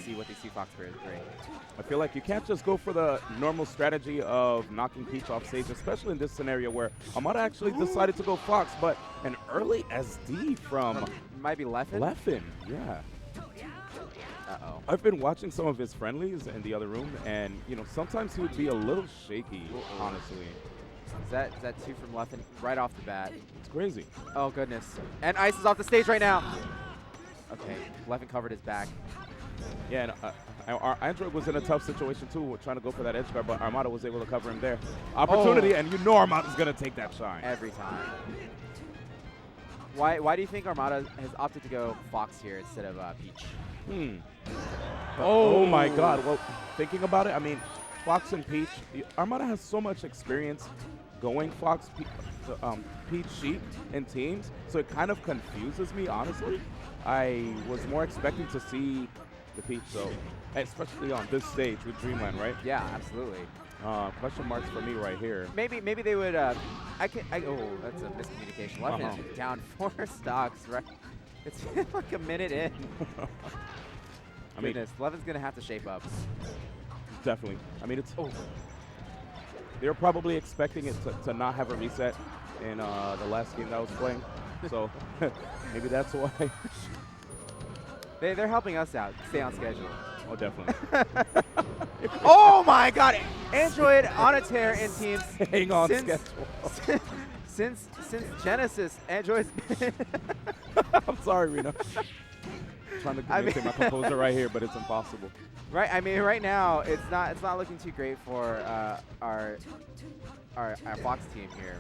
see what these two Fox players bring. I feel like you can't just go for the normal strategy of knocking Peach off stage, especially in this scenario where Armada actually decided to go Fox, but an early SD from might be Leffen? Leffen, yeah. Uh-oh. I've been watching some of his friendlies in the other room, and you know sometimes he would be a little shaky, honestly. Is that two from Leffen right off the bat? It's crazy. Oh goodness. And Ice is off the stage right now. Okay, Leffen covered his back. Yeah, and our Android was in a tough situation too, trying to go for that edge guard, but Armada was able to cover him there. Opportunity, and you know Armada's gonna take that shine. Every time. Why do you think Armada has opted to go Fox here instead of Peach? Oh my God. Well, thinking about it, I mean, Fox and Peach, Armada has so much experience going Fox, Peach, Sheik in teams, so it kind of confuses me, honestly. I was more expecting to see the Peach, so especially on this stage with Dreamland, right? Yeah, absolutely. Question marks for me right here. Maybe they would. Oh, that's a miscommunication. Leffen down 4 stocks, right? It's like a minute in. I mean, Leffen's gonna have to shape up. Definitely. I mean, it's. They were probably expecting it to not have a reset in the last game that I was playing, so maybe that's why. They're helping us out. Stay on schedule. Oh, definitely. Oh my God! Android on a tear in teams. Staying on schedule. Since Genesis, Android's been I'm sorry, Reno. Trying to maintain my composure right here, but it's impossible. Right. I mean, right now it's not looking too great for our Fox team here.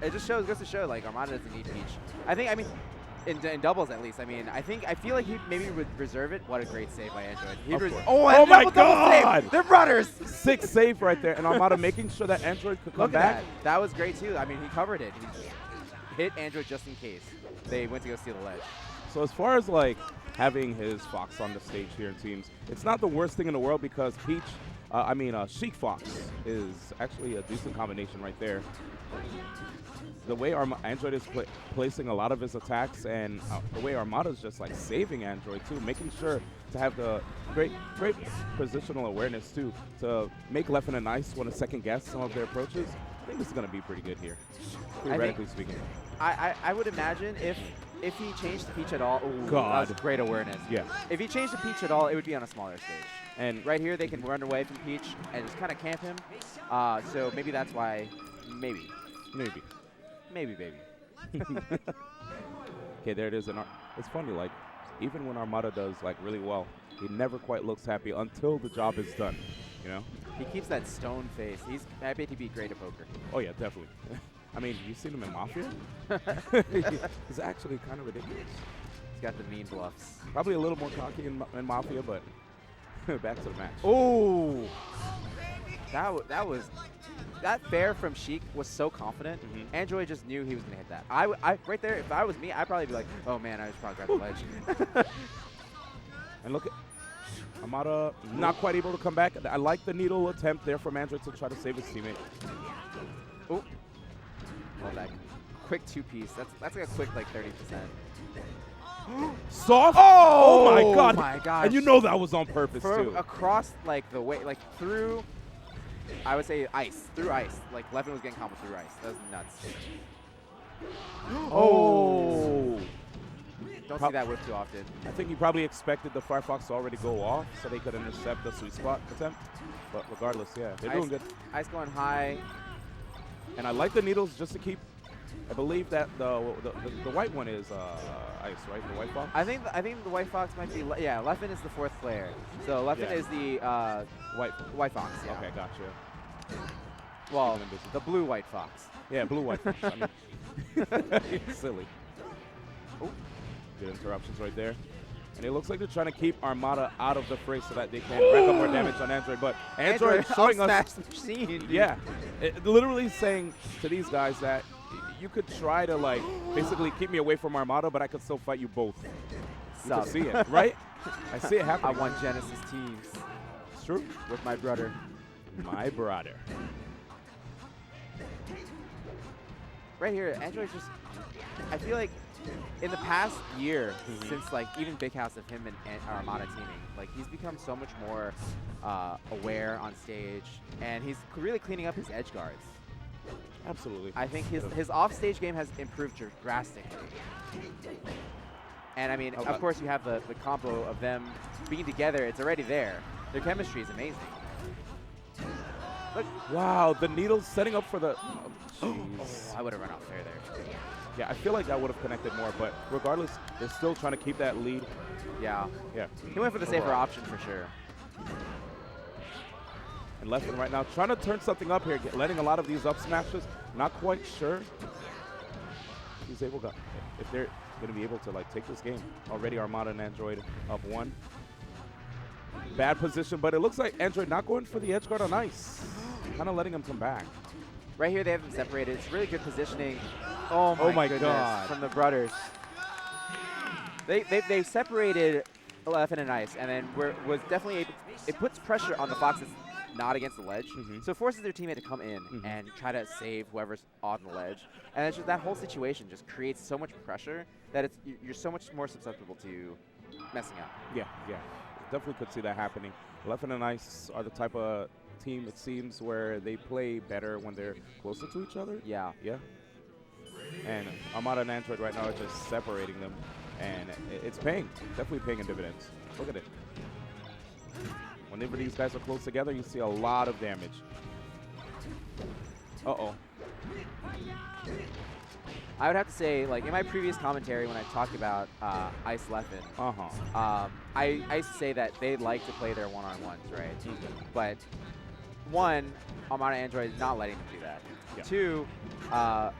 It just goes to show like Armada doesn't need Peach. I mean. In doubles, at least. I mean, I feel like he maybe would reserve it. What a great save by Android. Oh my God! Save. They're brothers. 6 save right there, and Armada making sure that Android could come back. That was great too. I mean, he covered it. He hit Android just in case they went to go steal the ledge. So as far as like having his Fox on the stage here in teams, it's not the worst thing in the world because Peach, Sheik Fox is actually a decent combination right there. The way Android is placing a lot of his attacks, and the way Armada's just like saving Android too, making sure to have the great positional awareness too, to make Leffen and Ice want to second guess some of their approaches. I think this is going to be pretty good here, theoretically speaking. I would imagine if he changed the Peach at all, God, that was great awareness. Yeah. If he changed the Peach at all, it would be on a smaller stage. And right here, they can run away from Peach and just kind of camp him. So maybe that's why, maybe. Okay, there it is. And it's funny, like, even when Armada does like really well, he never quite looks happy until the job is done, you know? He keeps that stone face. I bet he'd be great at poker. Oh yeah, definitely. I mean, you've seen him in Mafia? He's actually kind of ridiculous. He's got the mean bluffs. Probably a little more cocky in Mafia, but back to the match. Oh! That fair from Sheik was so confident. Android just knew he was going to hit that. I right there, if I was me, I'd probably be like, oh man, I just probably grabbed the ledge. And look at Armada, not quite able to come back. I like the needle attempt there from Android to try to save his teammate. Oh. Well, that quick 2-piece. That's like a quick like 30%. Soft? Oh my God. Oh my gosh. And you know that was on purpose too. Across like the way, like through, I would say ice, through ice. Like Leffen was getting comboed through ice. That was nuts. Oh. Don't see that whip too often. I think he probably expected the Firefox to already go off so they could intercept the sweet spot attempt. But regardless, yeah, they're doing good. Ice going high. And I like the needles just to keep. I believe that the white one is Ice, right? The white fox. I think the white fox might be. Yeah, Leffen is the 4th player. So Leffen is the white fox. Yeah. Okay, gotcha. Well, the blue white fox. Yeah, blue white fox. I mean, silly. Oh, good interruptions right there. And it looks like they're trying to keep Armada out of the fray so that they can rack up more damage on Android. But Android showing us, machine, yeah, literally saying to these guys that you could try to like basically keep me away from Armada, but I could still fight you both. You can see it, right? I see it happening. I want Genesis teams. It's true. With my brother. My brother. Right here, Android just, I feel like in the past year, since like even Big House of him and Armada teaming, like he's become so much more aware on stage, and he's really cleaning up his edge guards. Absolutely. I think his off-stage game has improved drastically. And I mean, of course, you have the combo of them being together. It's already there. Their chemistry is amazing. Look. Wow, the needles setting up for the. Oh, I would have run out fair there. Yeah, I feel like that would have connected more, but regardless, they're still trying to keep that lead. Yeah. Yeah. He went for the safer option for sure. And Leffen right now trying to turn something up here, letting a lot of these up smashes. Not quite sure he's able to, if they're going to be able to like take this game. Already Armada and Android up 1. Bad position, but it looks like Android not going for the edge guard on ice. Kind of letting him come back. Right here, they have them separated. It's really good positioning. Oh my goodness, God. from the brothers. They separated Leffen and Ice, and then was definitely able. It puts pressure on the Foxes not against the ledge, so it forces their teammate to come in and try to save whoever's on the ledge. And it's just that whole situation just creates so much pressure that you're so much more susceptible to messing up. Yeah, definitely could see that happening. Leffen and Ice are the type of team, it seems, where they play better when they're closer to each other. Yeah. And Armada and Android right now are just separating them, and it's paying, definitely paying in dividends. Look at it. Whenever these guys are close together, you see a lot of damage. Uh-oh. I would have to say, like, in my previous commentary when I talked about Ice Leffen, I used to say that they like to play their one-on-ones, right? But one, Armada Android is not letting them do that. Yeah. 2,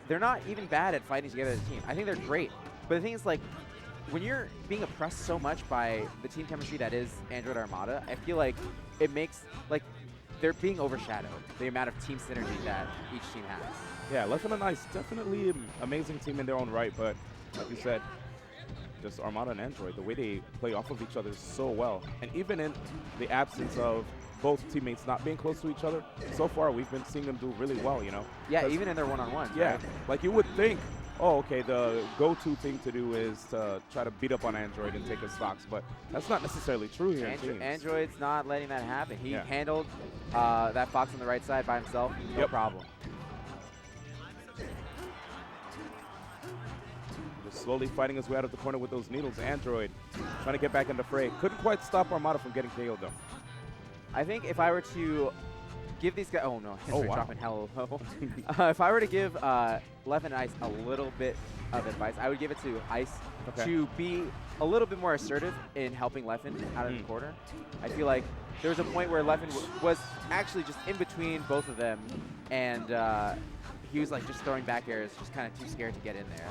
they're not even bad at fighting together as a team. I think they're great. But the thing is, like, when you're being oppressed so much by the team chemistry that is Android Armada, I feel like it makes, like, they're being overshadowed, the amount of team synergy that each team has. Yeah, Leffen and Ice, definitely an amazing team in their own right, but like you said, just Armada and Android, the way they play off of each other so well. And even in the absence of both teammates not being close to each other, so far we've been seeing them do really well, you know? Yeah, even in their one-on-ones. Yeah, right? like you would think, oh, okay, the go-to thing to do is to try to beat up on Android and take his stocks, but that's not necessarily true here in teams. Android's not letting that happen. He handled that Fox on the right side by himself, no problem. Just slowly fighting his way out of the corner with those needles. Android trying to get back in the fray. Couldn't quite stop Armada from getting KO'd though. I think if I were to give these guys, oh no, wow. dropping hella low. If I were to give Leffen and Ice a little bit of advice, I would give it to Ice to be a little bit more assertive in helping Leffen out of the corner. I feel like there was a point where Leffen was actually just in between both of them, and he was like just throwing back airs, just kind of too scared to get in there.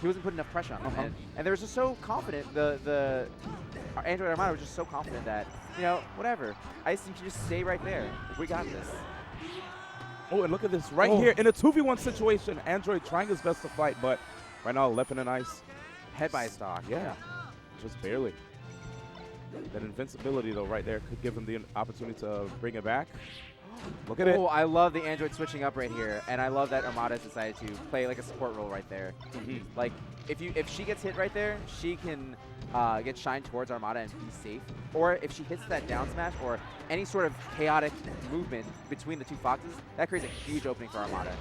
He wasn't putting enough pressure on him, and they were just so confident. The Android Armada was just so confident that, you know, whatever. Ice, you can just stay right there. We got this. Oh, and look at this right here in a 2v1 situation. Android trying his best to fight, but right now Leffen and Ice. Head by stock. Yeah, just barely. That invincibility, though, right there could give him the opportunity to bring it back. Look at it. Oh, I love the Android switching up right here, and I love that Armada decided to play like a support role right there. Like, if she gets hit right there, she can get shined towards Armada and be safe. Or if she hits that down smash or any sort of chaotic movement between the two Foxes, that creates a huge opening for Armada.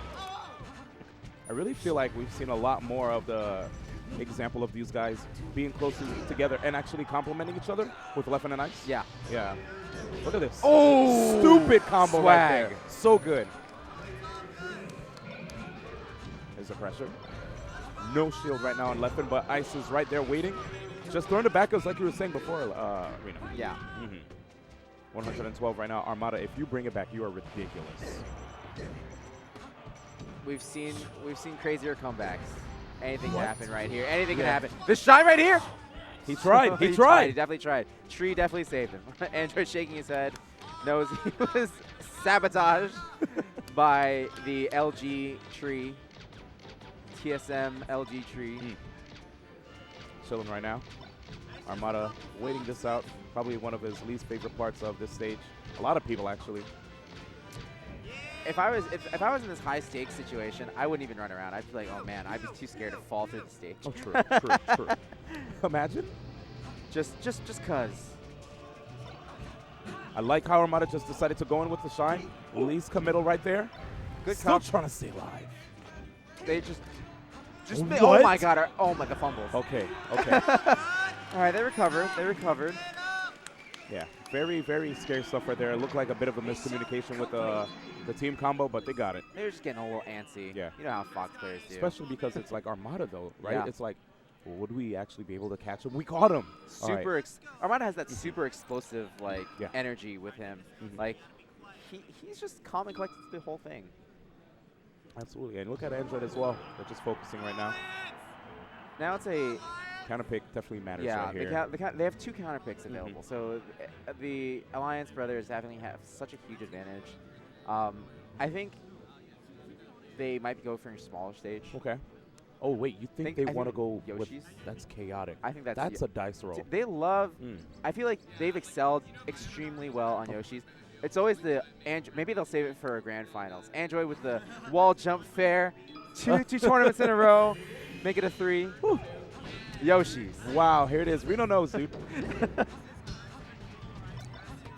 I really feel like we've seen a lot more of the example of these guys being close together and actually complementing each other with Leffen and Ice. Yeah. Yeah. Look at this. Oh! Stupid combo swag. right there. So good. There's the pressure. No shield right now on Leffen, but Ice is right there waiting. Just throwing it back, as like you were saying before, Reno. Yeah. 112 right now. Armada, if you bring it back, you are ridiculous. We've seen crazier comebacks. Anything can happen right here. Anything can happen. The shine right here. He tried. He tried. He definitely tried. Tree definitely saved him. Android shaking his head, knows he was sabotaged by the LG tree. TSM LG tree. Chilling right now. Armada waiting this out. Probably one of his least favorite parts of this stage. A lot of people, actually. if I was in this high stakes situation, I wouldn't even run around. I'd be like, oh man, I'd be too scared to fall through the stage. Oh, true, true. Imagine. Just cause. I like how Armada just decided to go in with the shine. Release committal right there. Good Still comp. trying to stay alive. They just What? oh my god, oh my, the fumbles. Okay. All right, they recovered. Yeah, very, very scary stuff right there. It looked like a bit of a miscommunication with the team combo, but they got it. They were just getting a little antsy. Yeah. You know how Fox players do. Especially because it's like Armada, though, right? Yeah. It's like, well, would we actually be able to catch him? We caught him. Armada has that super explosive Yeah. energy with him. Mhm. Like he's just calm and collected through the whole thing. Absolutely. And look at Android as well. They're just focusing right now. Now it's a Counter pick definitely matters right here. they have 2 counter picks available. So the Alliance brothers definitely have such a huge advantage. I think they might go for a smaller stage. Okay. Oh, wait, you think they want to go with Yoshi's? That's chaotic. I think That's a dice roll. They love. I feel like they've excelled extremely well on Yoshi's. It's always the maybe they'll save it for grand finals. Android with the wall jump fair, two tournaments in a row, make it a 3. Whew. Yoshi's. Wow, here it is. Reno knows, dude.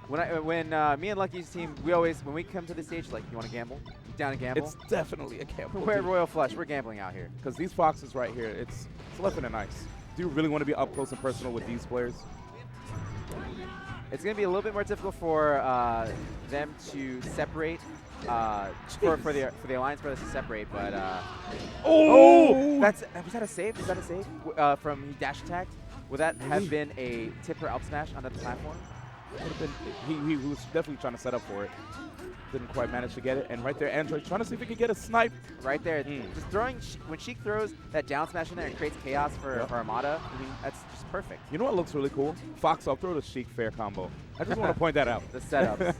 When me and Lucky's team, when we come to the stage, like, you want to gamble? Down and gamble? It's definitely a gamble. We're Royal Flush. We're gambling out here. Because these foxes right here, it's Leffen and Ice. Do you really want to be up close and personal with these players? It's going to be a little bit more difficult for them to separate, for the Alliance brothers to separate, but Oh! was that a save? Was that a save from he dash attacked? Would that have been a tipper up smash onto the platform? He was definitely trying to set up for it. Didn't quite manage to get it. And right there, Android trying to see if he can get a snipe. Right there. Just throwing, when Sheik throws that down smash in there and creates chaos for Armada, that's just perfect. You know what looks really cool? Fox up throw the Sheik fair combo. I just want to point that out. The setups.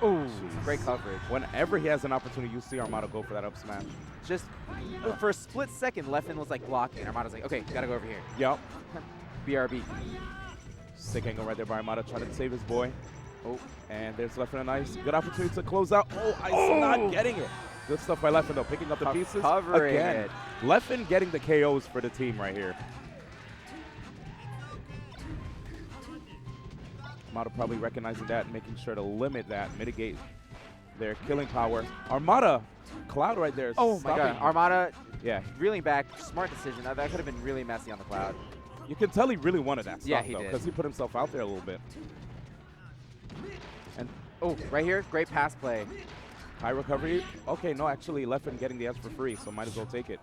Oh, great coverage. Whenever he has an opportunity, you see Armada go for that up smash. Just for a split second, Leffen was like blocking. Armada's like, okay, gotta go over here. Yep. BRB. Sick angle right there by Armada trying to save his boy. Oh, and there's Leffen and Ice. Good opportunity to close out. Oh, Ice not getting it. Good stuff by Leffen though, picking up the pieces. Covering again. it. Leffen getting the KOs for the team right here. Armada probably recognizing that and making sure to limit that, mitigate their killing power. Armada, Cloud right there. Oh my god, Armada, yeah, reeling back, smart decision. That could have been really messy on the Cloud. You can tell he really wanted that Yeah, stuff, he though, did. because he put himself out there a little bit. And oh, right here, great pass play. high recovery. Okay, no, actually, Leffen getting the edge for free, so might as well take it.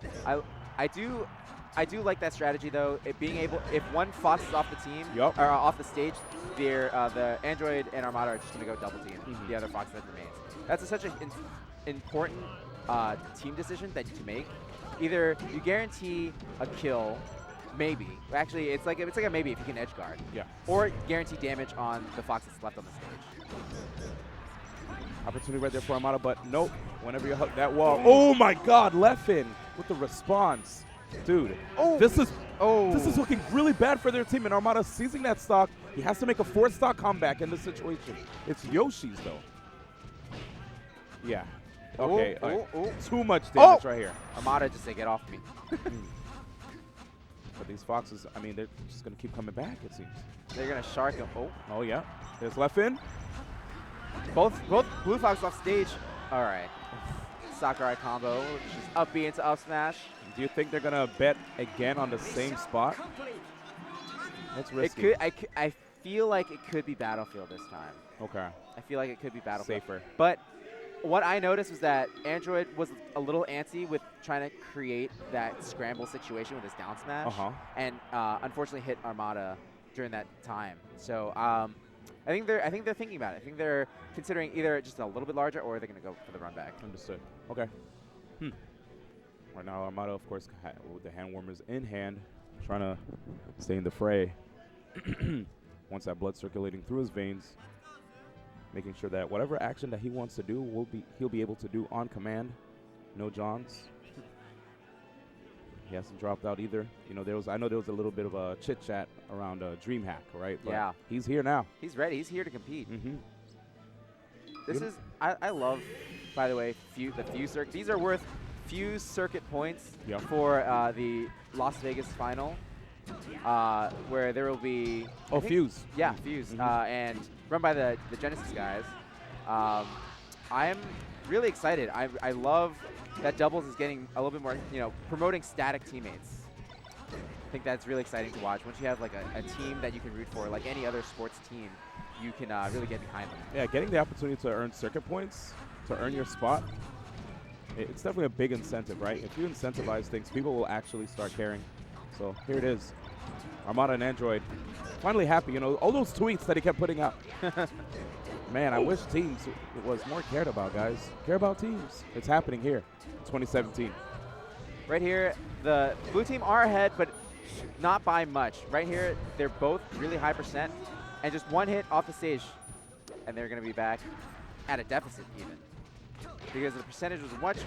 I do like that strategy though. It being able, if one Fox is off the team Yup. or off the stage, the Android and Armada are just gonna go double team the other Fox that remains. That's such an important team decision that to make. Either you guarantee a kill, maybe. Actually, it's like a maybe if you can edge guard. Yeah. Or guarantee damage on the Fox that's left on the stage. Opportunity right there for Armada, but nope. Whenever you hug that wall. Oh my God, Leffen with the response. Dude, this is looking really bad for their team, and Armada seizing that stock. He has to make a 4-stock comeback in this situation. It's Yoshi's though. Yeah. Okay. Too much damage right here. Armada just say, get off me. But these Foxes, I mean, they're just gonna keep coming back. It seems. They're gonna shark him. Oh yeah. There's Leffen. Both Blue Fox off stage. All right. Sakurai combo. She's up B into up smash. Do you think they're gonna bet again on the same spot? That's risky. It could. I feel like it could be Battlefield this time. Okay. I feel like it could be Battlefield. Safer. But what I noticed was that Android was a little antsy with trying to create that scramble situation with his down smash, and unfortunately hit Armada during that time. So I think they're thinking about it. I think they're considering either just a little bit larger or they're going to go for the run back. Understood. Okay. Right now, Armada, of course, with the hand warmers in hand, trying to stay in the fray. Once that blood circulating through his veins, making sure that whatever action that he wants to do, he'll be able to do on command. No Johns. He hasn't dropped out either. You know, I know there was a little bit of a chit chat around DreamHack, right? But yeah. he's here now. He's ready. He's here to compete. This is I love, by the way, the fuse circuit. These are worth fuse circuit points for the Las Vegas final, where there will be Fuse. Yeah, Fuse, and run by the Genesis guys. I'm really excited. I love that doubles is getting a little bit more, promoting static teammates. I think that's really exciting to watch. Once you have like a team that you can root for, like any other sports team, you can really get behind them. Yeah, getting the opportunity to earn circuit points, to earn your spot, it's definitely a big incentive, right? If you incentivize things, people will actually start caring. So here it is. Armada and Android finally happy. All those tweets that he kept putting out. Man, I wish teams was more cared about, guys. Care about teams. It's happening here, 2017. Right here, the blue team are ahead, but not by much. Right here, they're both really high percent, and just one hit off the stage, and they're going to be back at a deficit even. Because the percentage was much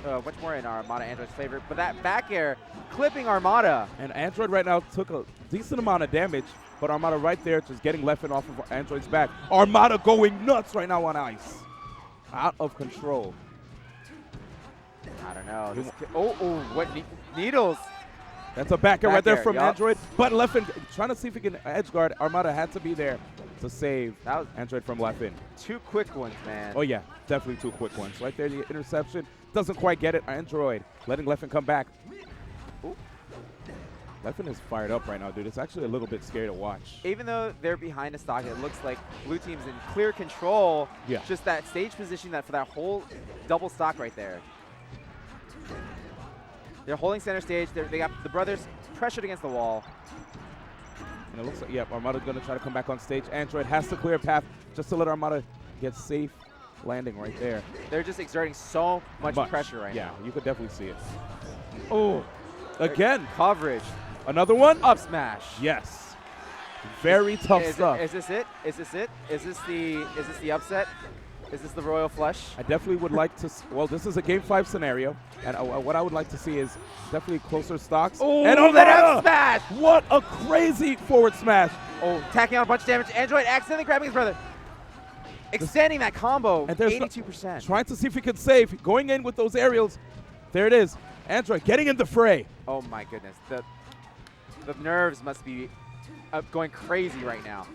more in Armada Android's favor, but that back air clipping Armada. And Android right now took a decent amount of damage, but Armada right there just getting Leffen off of Android's back. Armada going nuts right now on ice. Out of control. I don't know. What needles? That's a back air right there from yup. Android. But Leffen trying to see if he can edge guard. Armada had to be there to save Android from Leffen. 2 quick ones, man. Oh, yeah. Definitely 2 quick ones. Right there, the interception. Doesn't quite get it. Android letting Leffen come back. Ooh. Leffen is fired up right now, dude. It's actually a little bit scary to watch. Even though they're behind a stock, it looks like blue team's in clear control. Yeah. Just that stage position for that whole double stock right there. They're holding center stage. They got the brothers pressured against the wall. And it looks like, Armada's going to try to come back on stage. Android has to clear a path just to let Armada get safe landing right there. They're just exerting so much pressure right now. Yeah, you could definitely see it. Oh, again. Coverage. Another one? Up smash. Yes. Very tough stuff. Is this it? Is this it? Is this the upset? Is this the royal flush? I definitely would like to. Well, this is a Game 5 scenario, and what I would like to see is definitely closer stocks. Oh, and that up smash! What a crazy forward smash! Oh, tacking on a bunch of damage. Android accidentally grabbing his brother. Extending that combo, and 82%. Trying to see if he can save. Going in with those aerials. There it is. Android getting in the fray. Oh my goodness. The nerves must be going crazy right now.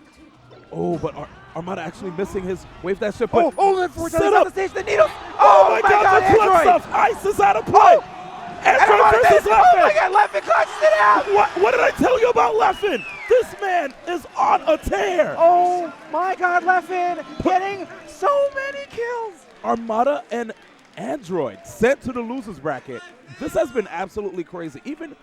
Oh, but Armada actually missing his wave that ship. That forward set up the stage, the needles. Oh my God, the clutch stuff. Ice is out of play. Android versus Leffen. Oh my God, Leffen clutches it out. What did I tell you about Leffen? This man is on a tear. Oh my God, Leffen getting so many kills. Armada and Android sent to the losers bracket. This has been absolutely crazy. Even